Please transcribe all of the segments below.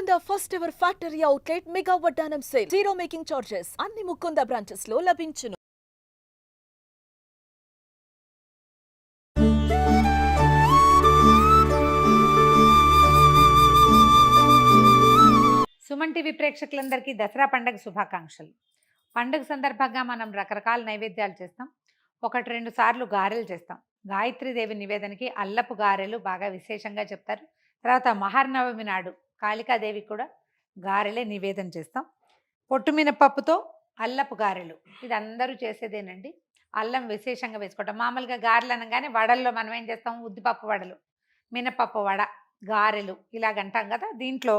Mukunda first ever factory outlet mega వడ్డానం sale. Zero making charges అన్ని Mukunda branches లో లభించును. సుమన్ టీవీ ప్రేక్షకులందరికీ దసరా పండుగ శుభాకాంక్షలు. పండుగ సందర్భంగా మనం రకరకాల నైవేద్యాలు చేస్తాం. 1-2 సార్లు గారెలు చేస్తాం. గాయత్రీదేవి నివేదనకి అల్లపు గారెలు బాగా విశేషంగా చెప్తారు. తర్వాత మహానవమి నాడు కాళికాదేవి కూడా గారెలే నివేదన చేస్తాం. పొట్టు మినపప్పుతో అల్లపు గారెలు ఇది అందరూ చేసేదేనండి. అల్లం విశేషంగా వేసుకోవటం. మామూలుగా గారెలు అనగానే వడల్లో మనం ఏం చేస్తాం, ఉద్దిపప్పు వడలు, మినపప్పు వడ, గారెలు ఇలాగంటాం కదా. దీంట్లో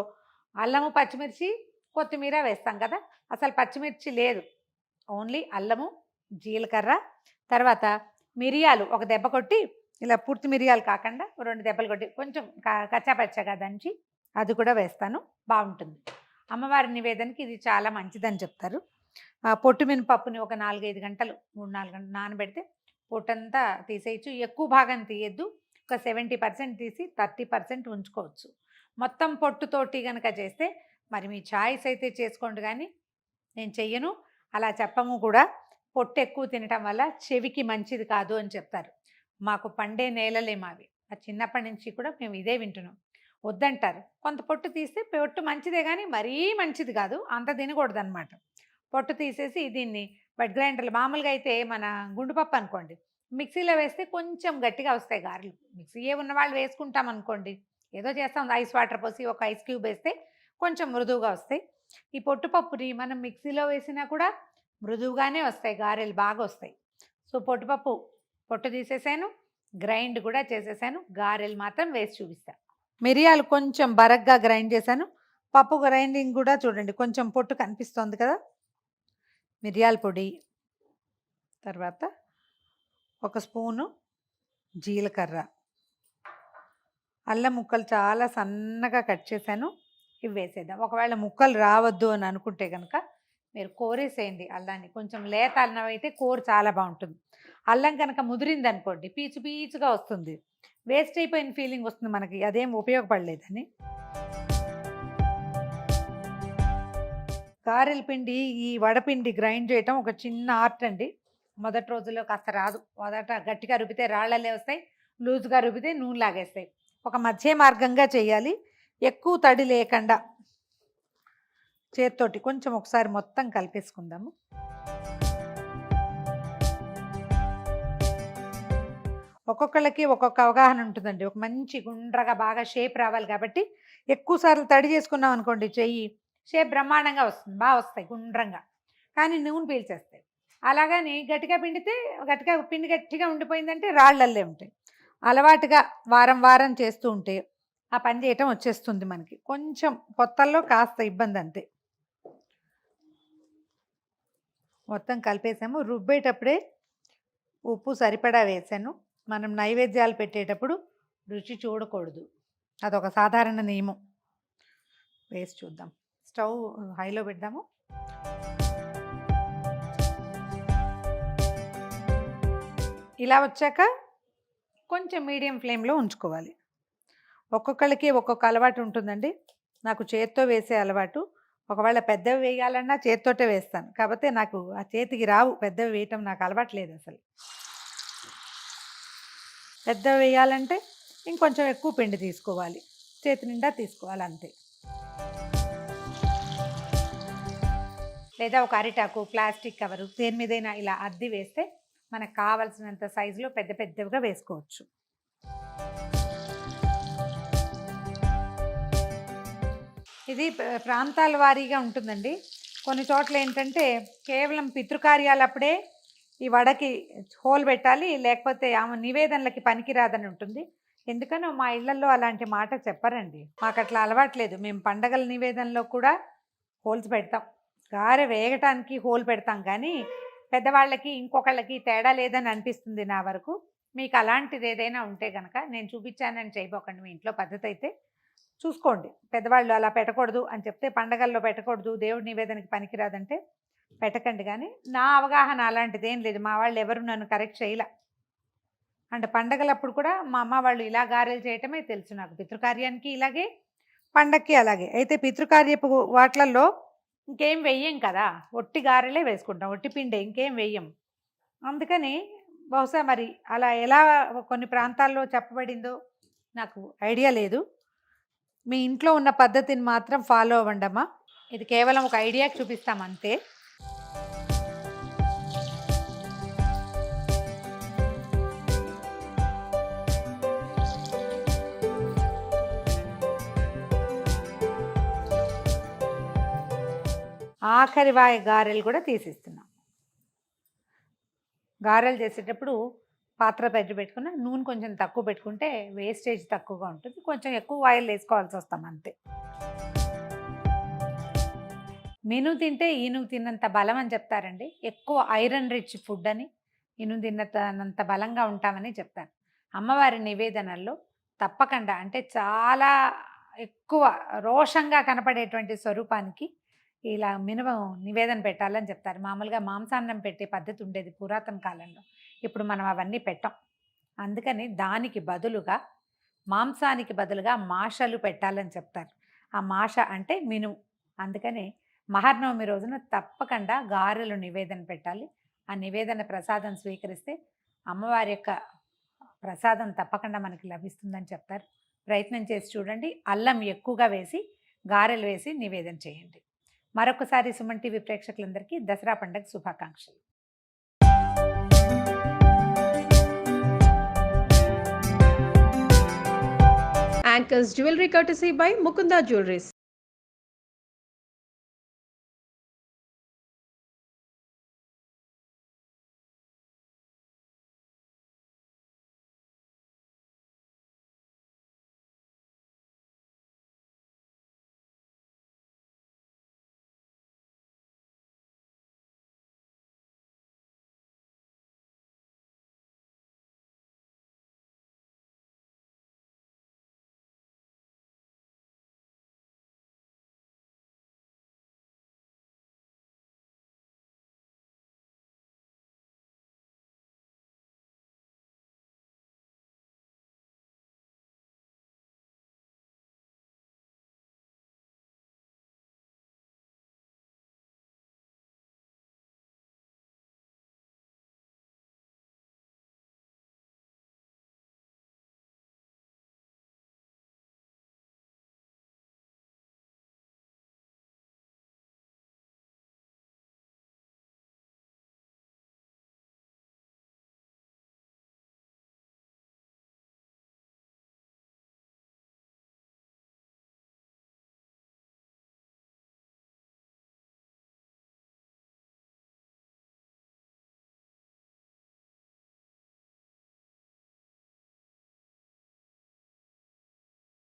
అల్లము, పచ్చిమిర్చి, కొత్తిమీర వేస్తాం కదా. అసలు పచ్చిమిర్చి లేదు, ఓన్లీ అల్లము, జీలకర్ర, తర్వాత మిరియాలు ఒక దెబ్బ కొట్టి, ఇలా పూర్తి మిరియాలు కాకుండా 2 దెబ్బలు కొట్టి కొంచెం కచ్చాపచ్చగా దంచి అది కూడా వేస్తాను, బాగుంటుంది. అమ్మవారి నివేదనకి ఇది చాలా మంచిదని చెప్తారు. పొట్టు మినపప్పుని ఒక 4-5 గంటలు 3-4 గంటలు నానబెడితే పొట్టంతా తీసేయచ్చు. ఎక్కువ భాగం తీయద్దు, ఒక 70% తీసి 30% ఉంచుకోవచ్చు. మొత్తం పొట్టుతోటి కనుక చేస్తే మరి మీ చాయిస్ అయితే చేసుకోండి, కానీ నేను చెయ్యను, అలా చెప్పము కూడా. పొట్టు ఎక్కువ తినటం వల్ల చెవికి మంచిది కాదు అని చెప్తారు. మాకు పండే నేలలే మావి, ఆ చిన్నప్పటి నుంచి కూడా మేము ఇదే వింటున్నాం. వద్దంటారు. కొంత పొట్టు తీస్తే పొట్టు మంచిదే, కానీ మరీ మంచిది కాదు, అంత తినకూడదు అనమాట. పొట్టు తీసేసి దీన్ని బెడ్ గ్రైండర్లు, మామూలుగా అయితే మన గుండుపప్పు అనుకోండి, మిక్సీలో వేస్తే కొంచెం గట్టిగా వస్తాయి గారెలు. మిక్సీ ఉన్న వాళ్ళు వేసుకుంటాం అనుకోండి, ఏదో చేస్తాం, ఐస్ వాటర్ పోసి ఒక ఐస్ క్యూబ్ వేస్తే కొంచెం మృదువుగా వస్తాయి. ఈ పొట్టుపప్పుని మనం మిక్సీలో వేసినా కూడా మృదువుగానే వస్తాయి, గారెలు బాగా వస్తాయి. సో పొట్టు తీసేసాను, గ్రైండ్ కూడా చేసేసాను. గారెలు మాత్రం వేసి చూపిస్తాను. మిరియాలు కొంచెం బరగ్గా గ్రైండ్ చేశాను. పప్పు గ్రైండింగ్ కూడా చూడండి, కొంచెం పొట్టు కనిపిస్తుంది కదా. మిరియాల పొడి, తర్వాత 1 స్పూను జీలకర్ర, అల్లం ముక్కలు చాలా సన్నగా కట్ చేశాను, ఇవి వేసేద్దాం. ఒకవేళ ముక్కలు రావద్దు అని అనుకుంటే కనుక మీరు కోరేసేయండి అల్లాన్ని. కొంచెం లేత అల్లం అయితే కూర చాలా బాగుంటుంది. అల్లం కనుక ముదిరింది అనుకోండి, పీచు పీచుగా వస్తుంది, వేస్ట్ అయిపోయిన ఫీలింగ్ వస్తుంది మనకి, అదేం ఉపయోగపడలేదని. గారెల పిండి, ఈ వడపిండి గ్రైండ్ చేయటం ఒక చిన్న ఆర్ట్ అండి. మొదటి రోజుల్లో కాస్త రాదు. మొదట గట్టిగా రుబ్బితే రాళ్ళలే వస్తాయి, లూజ్గా రుబ్బితే నూనె లాగేస్తాయి. ఒక మధ్య మార్గంగా చేయాలి, ఎక్కువ తడి లేకుండా. చేత్తోటి కొంచెం ఒకసారి మొత్తం కలిపేసుకుందాము. ఒక్కొక్కళ్ళకి ఒక్కొక్క అవగాహన ఉంటుందండి. ఒక మంచి గుండ్రగా బాగా షేప్ రావాలి కాబట్టి ఎక్కువ సార్లు తడి చేసుకున్నాం అనుకోండి, చెయ్యి షేప్ బ్రహ్మాండంగా వస్తుంది, బాగా వస్తాయి గుండ్రంగా, కానీ నూనె పీల్చేస్తాయి. అలాగని గట్టిగా పిండితే పిండి గట్టిగా ఉండిపోయిందంటే రాళ్ళల్లే ఉంటాయి. అలవాటుగా వారం వారం చేస్తూ ఉంటే ఆ పని చేయటం వచ్చేస్తుంది మనకి. కొంచెం కొత్తల్లో కాస్త ఇబ్బంది అంతే. మొత్తం కలిపేసాము. రుబ్బేటప్పుడే ఉప్పు సరిపడా వేసాను. మనం నైవేద్యాలు పెట్టేటప్పుడు రుచి చూడకూడదు, అదొక సాధారణ నియమం. వేసి చూద్దాం. స్టవ్ హైలో పెడదాము. ఇలా వచ్చాక కొంచెం మీడియం ఫ్లేమ్లో ఉంచుకోవాలి. ఒక్కొక్కళ్ళకి ఒక్కొక్క అలవాటు ఉంటుందండి. నాకు చేత్తో వేసే అలవాటు. ఒకవేళ పెద్దవి వేయాలన్నా చేత్తోటే వేస్తాను, కాకపోతే నాకు ఆ చేతికి రావు, పెద్దవి వేయటం నాకు అలవాటు లేదు అసలు. పెద్దవి వేయాలంటే ఇంకొంచెం ఎక్కువ పిండి తీసుకోవాలి, చేతి నిండా తీసుకోవాలి అంతే. లేదా ఒక అరిటాకు, ప్లాస్టిక్ కవరు, దేని మీదైనా ఇలా అద్ది వేస్తే మనకు కావాల్సినంత సైజులో పెద్ద పెద్దవిగా వేసుకోవచ్చు. ఇది ప్రాంతాల వారీగా ఉంటుందండి. కొన్ని చోట్ల ఏంటంటే కేవలం పితృకార్యాలప్పుడే ఈ వడకి హోల్ పెట్టాలి, లేకపోతే ఆమె నివేదనలకి పనికిరాదని ఉంటుంది. ఎందుకనో మా ఇళ్లలో అలాంటి మాట చెప్పరండి, మాకు అట్లా అలవాట్లేదు. మేము పండగల నివేదనలో కూడా హోల్స్ పెడతాం, గారె వేగటానికి హోల్ పెడతాం, కానీ పెద్దవాళ్ళకి ఇంకొకళ్ళకి తేడా లేదని అనిపిస్తుంది నా వరకు. మీకు అలాంటిది ఏదైనా ఉంటే కనుక నేను చూపించానని చేయబోకండి. మీ ఇంట్లో పద్ధతి అయితే చూసుకోండి. పెద్దవాళ్ళు అలా పెట్టకూడదు అని చెప్తే, పండగల్లో పెట్టకూడదు, దేవుడి నివేదనకి పనికిరాదంటే పెట్టకండి. కానీ నా అవగాహన అలాంటిది ఏం లేదు, మా వాళ్ళు ఎవరు నన్ను కరెక్ట్ చేయలే. అంటే పండగలప్పుడు కూడా మా అమ్మ వాళ్ళు ఇలా గారెలు చేయటమే తెలుసు నాకు. పితృకార్యానికి ఇలాగే, పండక్కి అలాగే. అయితే పితృకార్యపు వాట్లల్లో ఇంకేం వెయ్యం కదా! ఒట్టి గారెలే వేసుకుంటాం. ఒట్టి పిండే ఇంకేం వెయ్యం. అందుకని బహుశా మరి అలా ఎలా కొన్ని ప్రాంతాల్లో చెప్పబడిందో నాకు ఐడియా లేదు. మీ ఇంట్లో ఉన్న పద్ధతిని మాత్రం ఫాలో అవ్వండమ్మా. ఇది కేవలం ఒక ఐడియాకి చూపిస్తాం అంతే. ఆఖరి వాయి గారెలు కూడా తీసిస్తున్నాం. గారెలు చేసేటప్పుడు పాత్ర పెట్టుకున్న నూనె కొంచెం తక్కువ పెట్టుకుంటే వేస్టేజ్ తక్కువగా ఉంటుంది. కొంచెం ఎక్కువ ఆయిల్ వేసుకోవాల్సి వస్తాం అంతే. మినుము తింటే ఈనుగు తిన్నంత బలం అని చెప్తారండి. ఎక్కువ ఐరన్ రిచ్ ఫుడ్ అని, ఈనుగు తిన్నంత బలంగా ఉంటామని చెప్తారు. అమ్మవారి నివేదనల్లో తప్పకుండా అంటే చాలా ఎక్కువ రోషంగా కనపడేటువంటి స్వరూపానికి ఇలా మినుము నివేదన పెట్టాలని చెప్తారు. మామూలుగా మాంసాన్నం పెట్టే పద్ధతి ఉండేది పురాతన కాలంలో. ఇప్పుడు మనం అవన్నీ పెట్టాం. అందుకని దానికి బదులుగా మాంసానికి బదులుగా మాషలు పెట్టాలని చెప్తారు. ఆ మాష అంటే మినుము. అందుకని మహర్నవమి రోజున తప్పకుండా గారెలు నివేదన పెట్టాలి. ఆ నివేదన ప్రసాదం స్వీకరిస్తే అమ్మవారి యొక్క ప్రసాదం తప్పకుండా మనకి లభిస్తుందని చెప్తారు. ప్రయత్నం చేసి చూడండి. అల్లం ఎక్కువగా వేసి గారెలు వేసి నివేదన చేయండి. మరొకసారి సుమన్ టీవీ ప్రేక్షకులందరికీ దసరా పండుగ శుభాకాంక్షలు. Anchors Jewelry courtesy by Mukunda Jewelries.